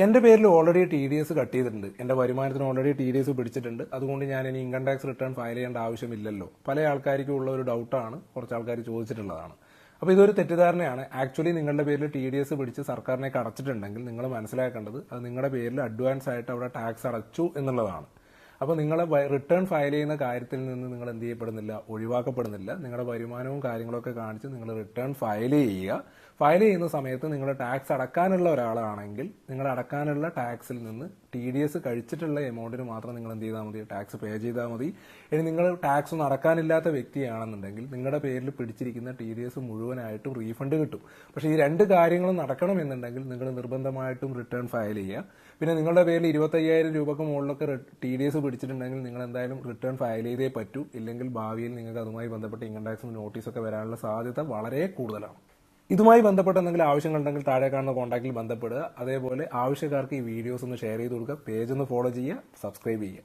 എൻ്റെ പേരിൽ already TDS cut ചെയ്തിട്ടുണ്ട്. എൻ്റെ വരുമാനത്തിന് ഓൾറെഡി TDS പിടിച്ചിട്ടുണ്ട്. അതുകൊണ്ട് ഞാൻ ഇനി ഇൻകം ടാക്സ് റിട്ടേൺ ഫയൽ ചെയ്യേണ്ട ആവശ്യമില്ലല്ലോ. പല ആൾക്കാർക്കും ഉള്ള ഒരു ഡൗട്ടാണ്, കുറച്ച് ആൾക്കാർ ചോദിച്ചിട്ടുള്ളതാണ്. അപ്പോൾ ഇതൊരു തെറ്റിദ്ധാരണയാണ്. ആക്ച്വലി നിങ്ങളുടെ പേരിൽ TDS പിടിച്ച് സർക്കാരിനേക്ക് അടച്ചിട്ടുണ്ടെങ്കിൽ നിങ്ങൾ മനസ്സിലാക്കേണ്ടത് അത് നിങ്ങളുടെ പേരിൽ അഡ്വാൻസ് ആയിട്ട് അവിടെ ടാക്സ് അടച്ചു എന്നുള്ളതാണ്. അപ്പോൾ നിങ്ങളെ റിട്ടേൺ ഫയൽ ചെയ്യുന്ന കാര്യത്തിൽ നിന്ന് നിങ്ങൾ എന്ത് ചെയ്യപ്പെടുന്നില്ല, ഒഴിവാക്കപ്പെടുന്നില്ല. നിങ്ങളുടെ വരുമാനവും കാര്യങ്ങളൊക്കെ കാണിച്ച് നിങ്ങൾ റിട്ടേൺ ഫയൽ ചെയ്യുക. ഫയൽ ചെയ്യുന്ന സമയത്ത് നിങ്ങൾ ടാക്സ് അടക്കാനുള്ള ഒരാളാണെങ്കിൽ നിങ്ങൾ അടക്കാനുള്ള ടാക്സിൽ നിന്ന് TDS കഴിച്ചിട്ടുള്ള എമൗണ്ടിന് മാത്രം നിങ്ങൾ എന്ത് ചെയ്താൽ മതി, ടാക്സ് പേ ചെയ്താൽ മതി. ഇനി നിങ്ങൾ ടാക്സ് ഒന്നും അടക്കാനില്ലാത്ത വ്യക്തിയാണെന്നുണ്ടെങ്കിൽ നിങ്ങളുടെ പേരിൽ പിടിച്ചിരിക്കുന്ന TDS മുഴുവനായിട്ടും റീഫണ്ട് കിട്ടും. പക്ഷേ ഈ രണ്ട് കാര്യങ്ങളും നടക്കണമെന്നുണ്ടെങ്കിൽ നിങ്ങൾ നിർബന്ധമായിട്ടും റിട്ടേൺ ഫയൽ ചെയ്യുക. പിന്നെ നിങ്ങളുടെ പേരിൽ 25,000 രൂപക്ക് മുകളിലൊക്കെ TDS പിടിച്ചിട്ടുണ്ടെങ്കിൽ നിങ്ങൾ എന്തായാലും റിട്ടേൺ ഫയൽ ചെയ്തേ പറ്റൂ. ഇല്ലെങ്കിൽ ഭാവിയിൽ നിങ്ങൾക്ക് അതുമായി ബന്ധപ്പെട്ട് ഇൻകം ടാക്സ് നോട്ടീസൊക്കെ വരാനുള്ള സാധ്യത വളരെ കൂടുതലാണ്. ഇതുമായി ബന്ധപ്പെട്ട എന്തെങ്കിലും ആവശ്യങ്ങളുണ്ടെങ്കിൽ താഴെ കാണുന്ന കോൺടാക്റ്റിൽ ബന്ധപ്പെടുക. അതേപോലെ ആവശ്യക്കാർക്ക് ഈ വീഡിയോസ് ഒന്ന് ഷെയർ ചെയ്ത് കൊടുക്കുക, പേജ് ഒന്ന് ഫോളോ ചെയ്യുക, സബ്സ്ക്രൈബ് ചെയ്യുക.